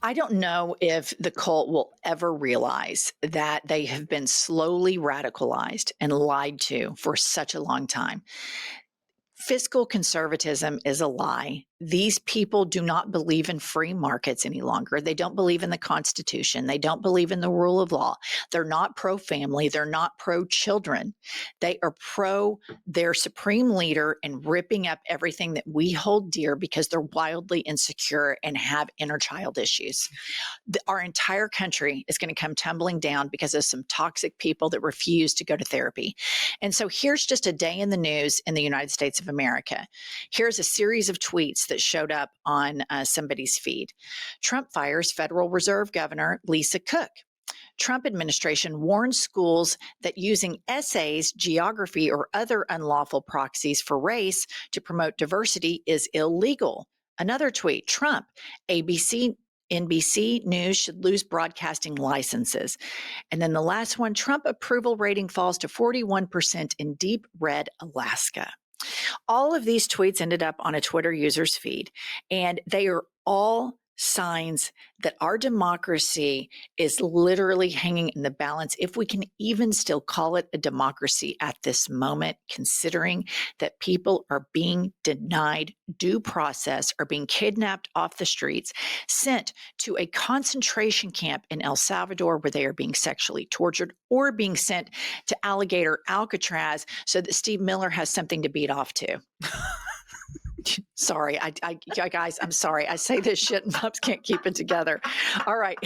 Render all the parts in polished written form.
I don't know if the cult will ever realize that they have been slowly radicalized and lied to for such a long time. Fiscal conservatism is a lie. These people do not believe in free markets any longer. They don't believe in the Constitution. They don't believe in the rule of law. They're not pro family. They're not pro children. They are pro their supreme leader and ripping up everything that we hold dear because they're wildly insecure and have inner child issues. Our entire country is going to come tumbling down because of some toxic people that refuse to go to therapy. And so here's just a day in the news in the United States of America. Here's a series of tweets that showed up on somebody's feed. Trump fires Federal Reserve Governor Lisa Cook. Trump administration warns schools that using essays, geography, or other unlawful proxies for race to promote diversity is illegal. Another tweet, Trump, ABC NBC News should lose broadcasting licenses. And then the last one, Trump approval rating falls to 41% in deep red Alaska. All of these tweets ended up on a Twitter user's feed, and they are all signs that our democracy is literally hanging in the balance, if we can even still call it a democracy at this moment, considering that people are being denied due process, are being kidnapped off the streets, sent to a concentration camp in El Salvador where they are being sexually tortured, or being sent to Alligator Alcatraz so that Steve Miller has something to beat off to. Sorry, guys, I'm sorry. I say this shit and moms can't keep it together. All right.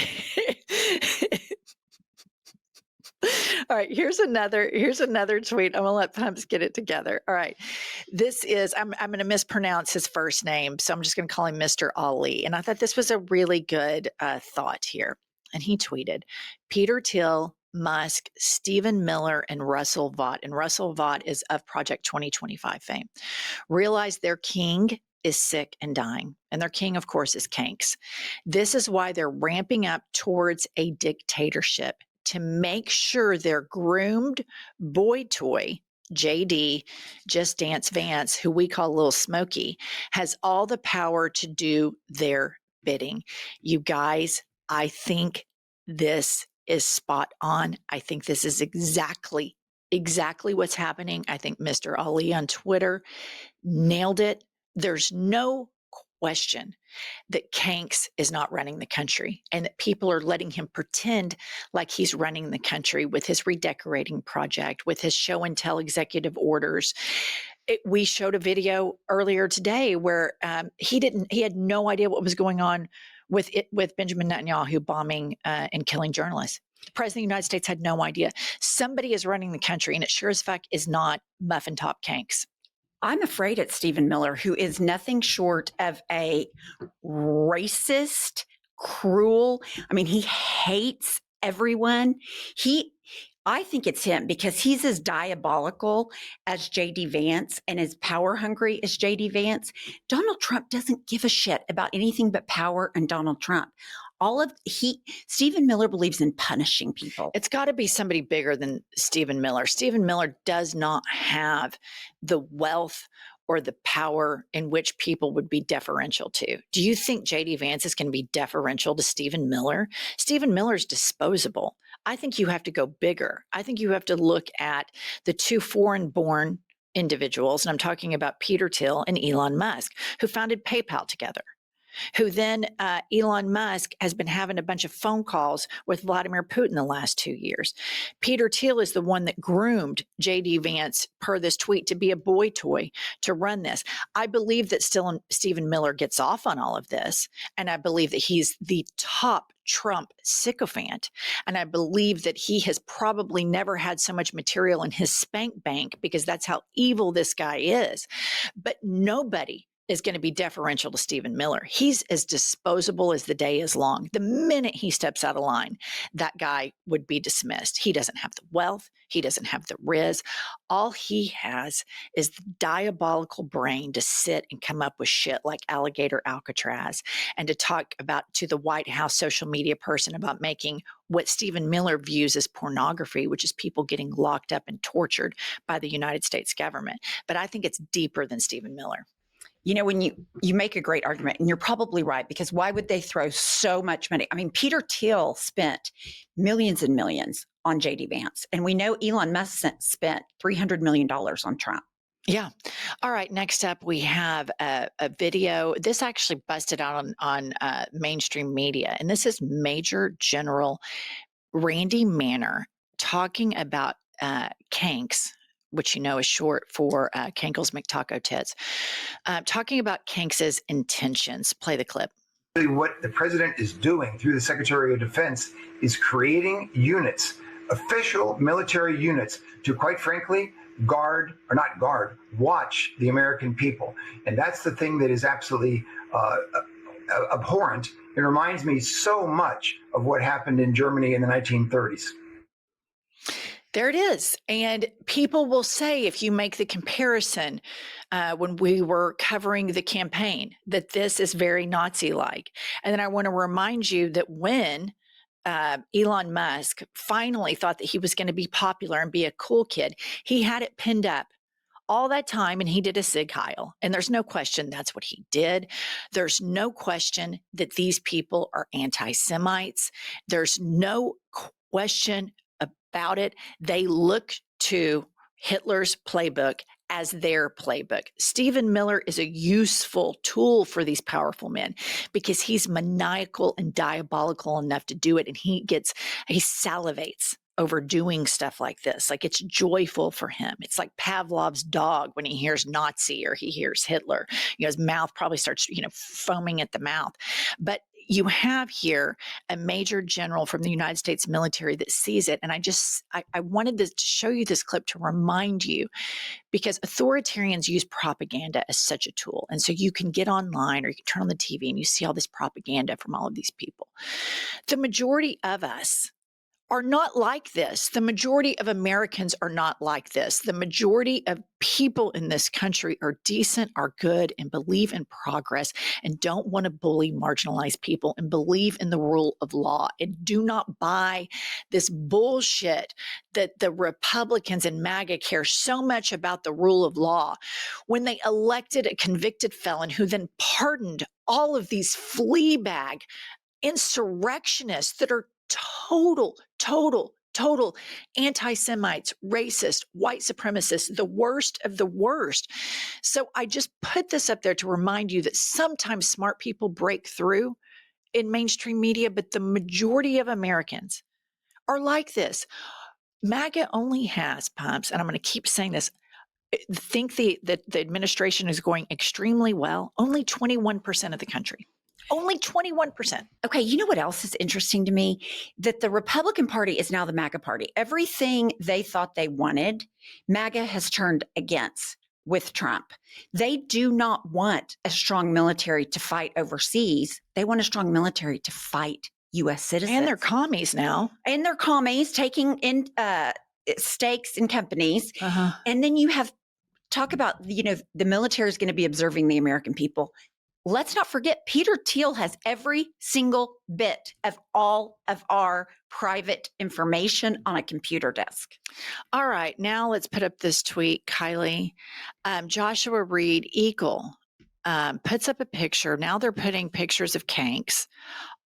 All right, here's another tweet. I'm gonna let Pumps get it together. All right. This is I'm gonna mispronounce his first name, so I'm just gonna call him Mr. Ali. And I thought this was a really good thought here. And he tweeted, Peter Thiel, Musk, Stephen Miller, and Russell Vought. And Russell Vought is of Project 2025 fame. Realize their king is sick and dying. And their king, of course, is Kanks. This is why they're ramping up towards a dictatorship, to make sure their groomed boy toy, JD, Just Dance Vance, who we call Little Smokey, has all the power to do their bidding. You guys, I think this is spot on. I think this is exactly what's happening. I think Mr. Ali on Twitter nailed it. There's no question that Kanks is not running the country, and that people are letting him pretend like he's running the country with his redecorating project, with his show and tell executive orders. We showed a video earlier today where he had no idea what was going on with Benjamin Netanyahu bombing and killing journalists. The president of the United States had no idea. Somebody is running the country, and it sure as fuck is not Muffin Top Kanks. I'm afraid it's Stephen Miller, who is nothing short of a racist, cruel. I mean, he hates everyone. I think it's him because he's as diabolical as JD Vance and as power hungry as JD Vance. Donald Trump doesn't give a shit about anything but power and Donald Trump. Stephen Miller believes in punishing people. It's got to be somebody bigger than Stephen Miller. Stephen Miller does not have the wealth or the power in which people would be deferential to. Do you think JD Vance is going to be deferential to Stephen Miller? Stephen Miller's disposable. I think you have to go bigger. I think you have to look at the two foreign-born individuals, and I'm talking about Peter Thiel and Elon Musk, who founded PayPal together. Who then Elon Musk has been having a bunch of phone calls with Vladimir Putin the last 2 years. Peter Thiel is the one that groomed JD Vance, per this tweet, to be a boy toy to run this. I believe that Stephen Miller gets off on all of this, and I believe that he's the top Trump sycophant. And I believe that he has probably never had so much material in his spank bank, because that's how evil this guy is. But nobody is going to be deferential to Stephen Miller. He's as disposable as the day is long. The minute he steps out of line, that guy would be dismissed. He doesn't have the wealth. He doesn't have the riz. All he has is the diabolical brain to sit and come up with shit like Alligator Alcatraz, and to talk about to the White House social media person about making what Stephen Miller views as pornography, which is people getting locked up and tortured by the United States government. But I think it's deeper than Stephen Miller. When you make a great argument, and you're probably right, because why would they throw so much money? I mean, Peter Thiel spent millions and millions on JD Vance, and we know Elon Musk spent $300 million on Trump. Yeah. All right. Next up, we have a video. This actually busted out on mainstream media, and this is Major General Randy Manor talking about Kanks, which is short for Kankles McTaco Tits, talking about Kanks's intentions. Play the clip. What the president is doing through the Secretary of Defense is creating units, official military units, to, quite frankly, watch the American people. And that's the thing that is absolutely abhorrent. It reminds me so much of what happened in Germany in the 1930s. There it is. And people will say, if you make the comparison, when we were covering the campaign, that this is very Nazi-like. And then I want to remind you that when Elon Musk finally thought that he was going to be popular and be a cool kid, he had it pinned up all that time, and he did a Sig Heil. And there's no question that's what he did. There's no question that these people are anti-Semites. There's no question about it. They look to Hitler's playbook as their playbook. Stephen Miller is a useful tool for these powerful men because he's maniacal and diabolical enough to do it. And he salivates over doing stuff like this. Like, it's joyful for him. It's like Pavlov's dog when he hears Nazi or he hears Hitler. His mouth probably starts, foaming at the mouth. But you have here a major general from the United States military that sees it. And I wanted to show you this clip to remind you, because authoritarians use propaganda as such a tool. And so you can get online or you can turn on the TV and you see all this propaganda from all of these people. The majority of us are not like this. The majority of Americans are not like this. The majority of people in this country are decent, are good, and believe in progress and don't want to bully marginalized people and believe in the rule of law and do not buy this bullshit that the Republicans and MAGA care so much about the rule of law when they elected a convicted felon who then pardoned all of these fleabag insurrectionists that are total anti-Semites, racist, white supremacists, the worst of the worst. So I just put this up there to remind you that sometimes smart people break through in mainstream media, but the majority of Americans are like this. MAGA only has, pumps, and I'm going to keep saying this, think the administration is going extremely well, only 21% of the country. Only 21%. Okay, you know what else is interesting to me? That the Republican Party is now the MAGA Party. Everything they thought they wanted, MAGA has turned against with Trump. They do not want a strong military to fight overseas. They want a strong military to fight U.S. citizens. And they're commies now. And they're commies taking in stakes in companies. Uh-huh. And then you have talk about, the military is going to be observing the American people. Let's not forget, Peter Thiel has every single bit of all of our private information on a computer desk. All right, now let's put up this tweet, Kylie. Joshua Reed Eagle puts up a picture. Now they're putting pictures of Kanks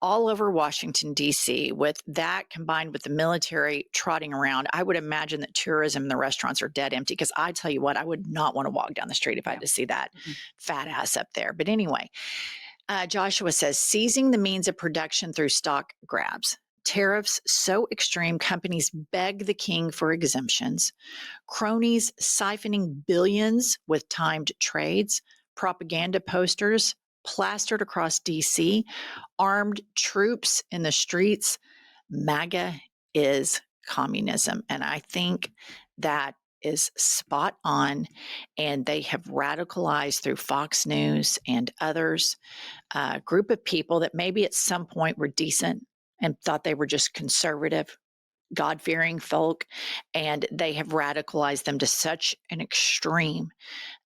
all over Washington, D.C., with that combined with the military trotting around. I would imagine that tourism and the restaurants are dead empty, because I tell you what, I would not want to walk down the street if I had to see that fat ass up there. But anyway, Joshua says, seizing the means of production through stock grabs. Tariffs so extreme, companies beg the king for exemptions. Cronies siphoning billions with timed trades. Propaganda posters plastered across D.C., armed troops in the streets. MAGA is communism. And I think that is spot on. And they have radicalized through Fox News and others, a group of people that maybe at some point were decent and thought they were just conservative, God-fearing folk, and they have radicalized them to such an extreme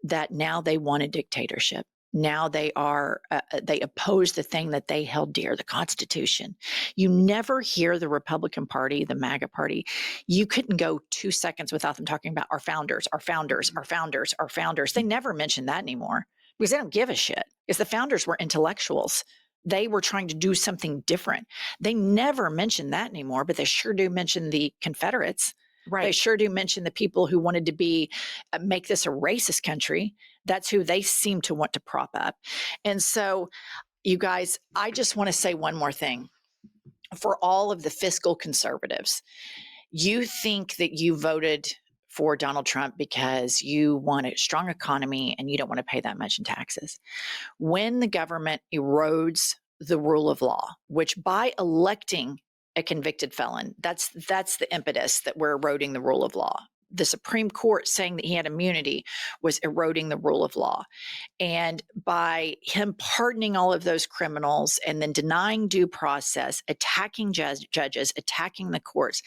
that now they want a dictatorship. Now they oppose the thing that they held dear, the Constitution. You never hear the Republican Party, the MAGA Party. You couldn't go 2 seconds without them talking about our founders, our founders, our founders, our founders. They never mention that anymore. because they don't give a shit. Because the founders were intellectuals. They were trying to do something different. They never mention that anymore, but they sure do mention the Confederates. Right. They sure do mention the people who wanted to make this a racist country. That's who they seem to want to prop up. And so, you guys, I just want to say one more thing. For all of the fiscal conservatives, you think that you voted for Donald Trump because you want a strong economy and you don't want to pay that much in taxes. When the government erodes the rule of law, which by electing a convicted felon, that's the impetus that we're eroding the rule of law. The Supreme Court saying that he had immunity was eroding the rule of law. And by him pardoning all of those criminals and then denying due process, attacking judges, attacking the courts,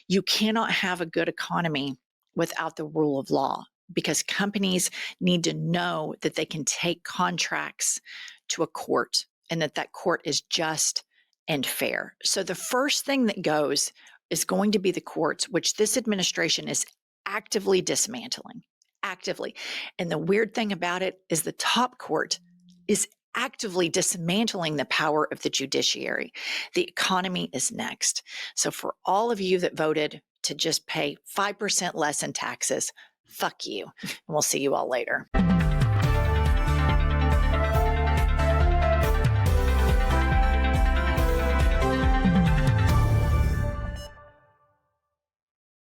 you cannot have a good economy without the rule of law, because companies need to know that they can take contracts to a court and that court is just and fair. So the first thing that goes is going to be the courts, which this administration is actively dismantling. Actively. And the weird thing about it is the top court is actively dismantling the power of the judiciary. The economy is next. So for all of you that voted to just pay 5% less in taxes, fuck you. And we'll see you all later.